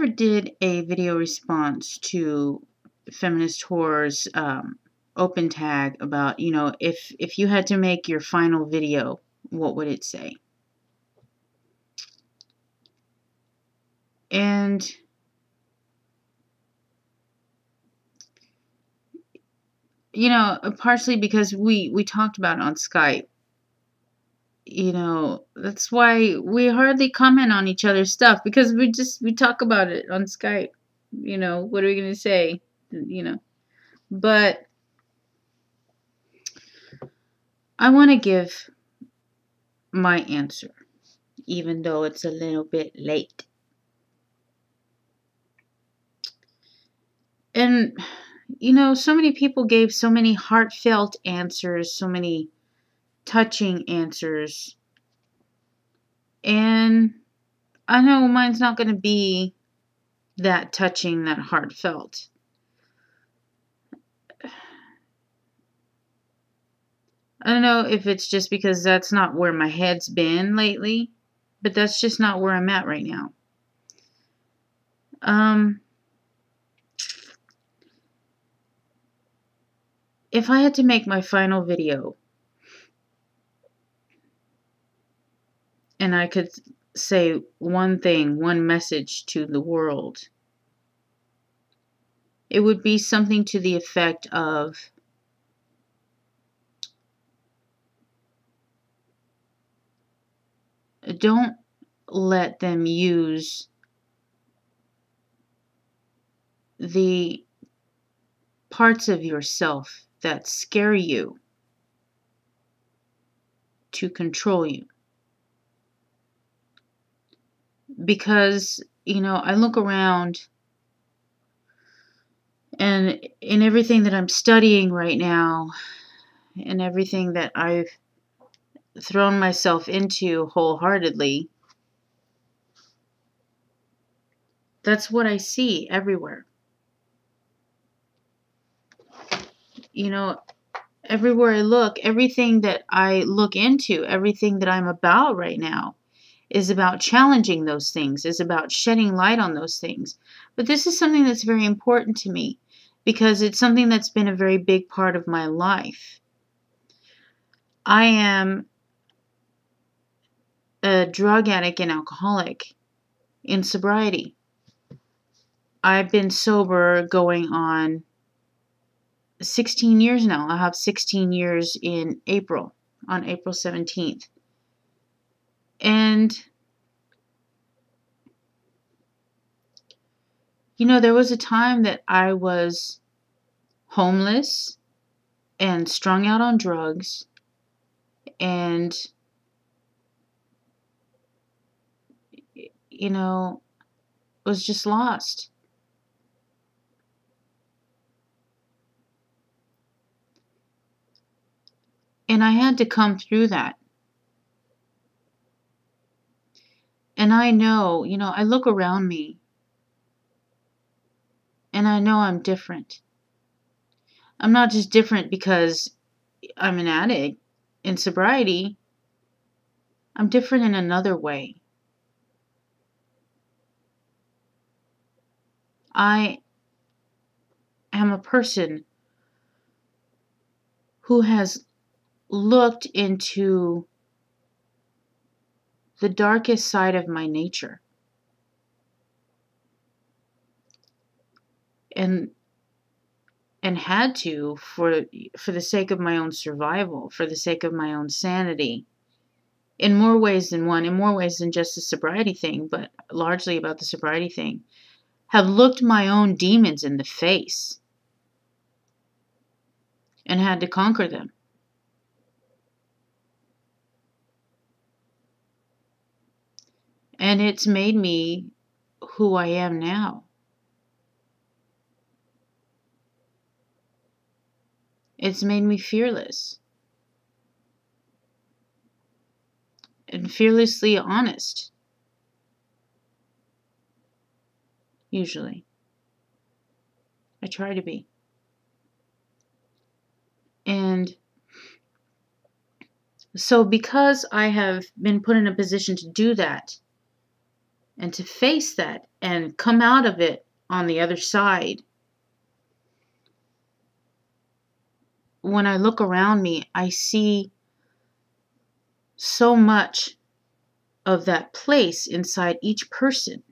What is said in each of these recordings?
ever did a video response to Feminist Horror's open tag about, if you had to make your final video, what would it say? And, partially because we talked about it on Skype. That's why we hardly comment on each other's stuff, because we talk about it on Skype. What are we going to say? But I want to give my answer, even though it's a little bit late. And, so many people gave so many heartfelt answers, so many touching answers. And I know mine's not going to be that touching, that heartfelt. I don't know if it's just because that's not where my head's been lately, but that's just not where I'm at right now. If I had to make my final video, and I could say one thing, one message to the world, it would be something to the effect of, don't let them use the parts of yourself that scare you to control you. Because, I look around, and in everything that I'm studying right now, and everything that I've thrown myself into wholeheartedly, that's what I see everywhere. Everywhere I look, everything that I look into, everything that I'm about right now is about challenging those things, is about shedding light on those things. But this is something that's very important to me, because it's something that's been a very big part of my life. I am a drug addict and alcoholic in sobriety. I've been sober going on 16 years now. I'll have 16 years in April, on April 17th. And, there was a time that I was homeless and strung out on drugs and, was just lost. And I had to come through that. And I know, I look around me, and I know I'm different. I'm not just different because I'm an addict in sobriety. I'm different in another way. I am a person who has looked into the darkest side of my nature. And had to, for the sake of my own survival, for the sake of my own sanity, in more ways than one, in more ways than just the sobriety thing, but largely about the sobriety thing, have looked my own demons in the face and had to conquer them. And it's made me who I am now. It's made me fearless. And fearlessly honest. Usually. I try to be. And so because I have been put in a position to do that, and to face that and come out of it on the other side. When I look around me, I see so much of that place inside each person,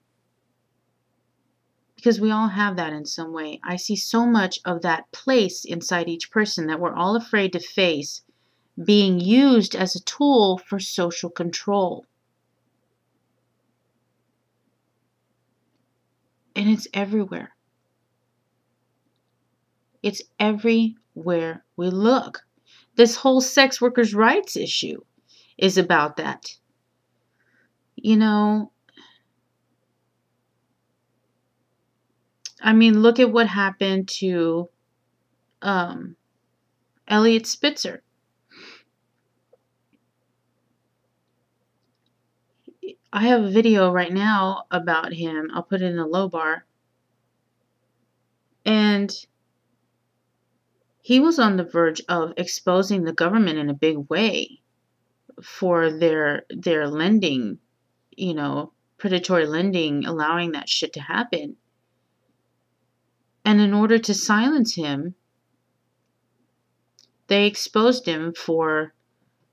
because we all have that in some way. I see so much of that place inside each person that we're all afraid to face, being used as a tool for social control. And it's everywhere. It's everywhere we look. This whole sex workers' rights issue is about that. You know, I mean, look at what happened to Elliot Spitzer. I have a video right now about him. I'll put it in the low bar. And he was on the verge of exposing the government in a big way for their lending, predatory lending, allowing that shit to happen. And in order to silence him, they exposed him for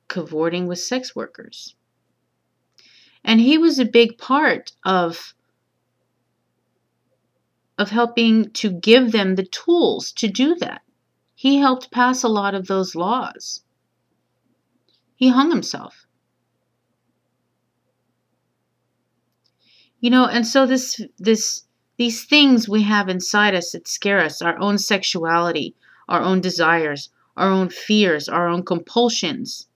cavorting with sex workers. And he was a big part of helping to give them the tools to do that. He helped pass a lot of those laws. He hung himself. And so these things we have inside us that scare us, our own sexuality, our own desires, our own fears, our own compulsions.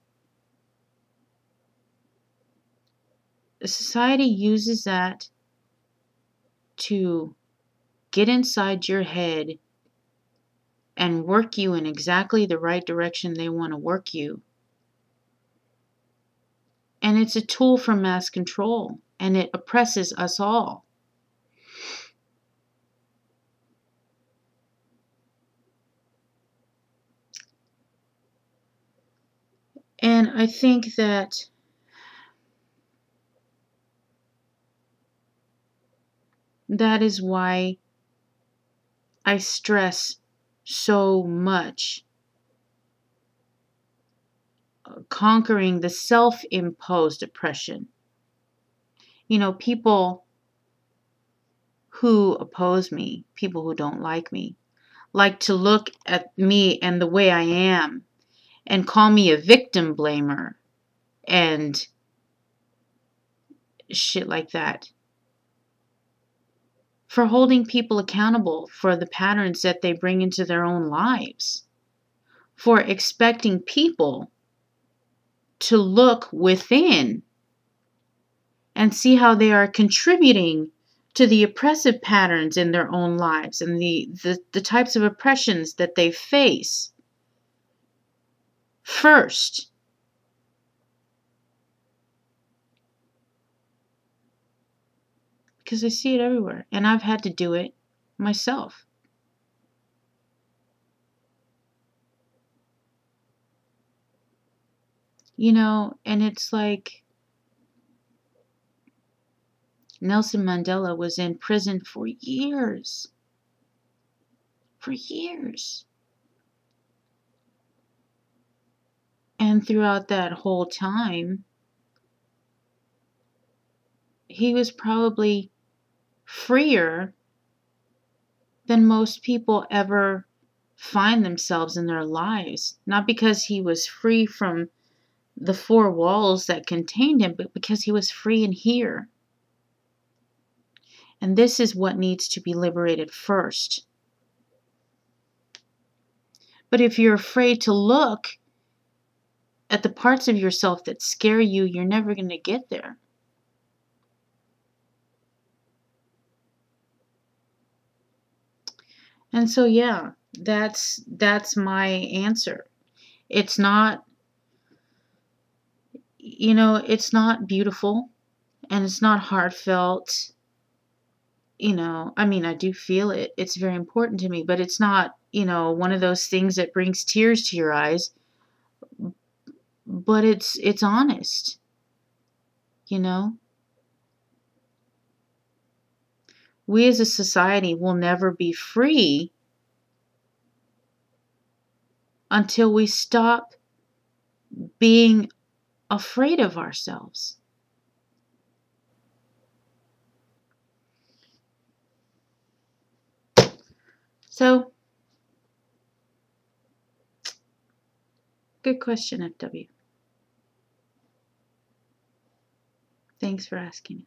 Society uses that to get inside your head and work you in exactly the right direction they want to work you. And it's a tool for mass control, and it oppresses us all. And I think that is why I stress so much conquering the self-imposed oppression. People who oppose me, people who don't like to look at me and the way I am and call me a victim blamer and shit like that, for holding people accountable for the patterns that they bring into their own lives, for expecting people to look within and see how they are contributing to the oppressive patterns in their own lives and the types of oppressions that they face first. Because I see it everywhere, and I've had to do it myself. And it's like Nelson Mandela was in prison for years. For years. And throughout that whole time, he was probably freer than most people ever find themselves in their lives. Not because he was free from the four walls that contained him, but because he was free in here. And this is what needs to be liberated first. But if you're afraid to look at the parts of yourself that scare you, you're never going to get there. And so, yeah, that's my answer. It's not, it's not beautiful, and it's not heartfelt. I mean, I do feel it. It's very important to me, but it's not, one of those things that brings tears to your eyes. But it's honest, we as a society will never be free until we stop being afraid of ourselves. So, good question, FW. Thanks for asking.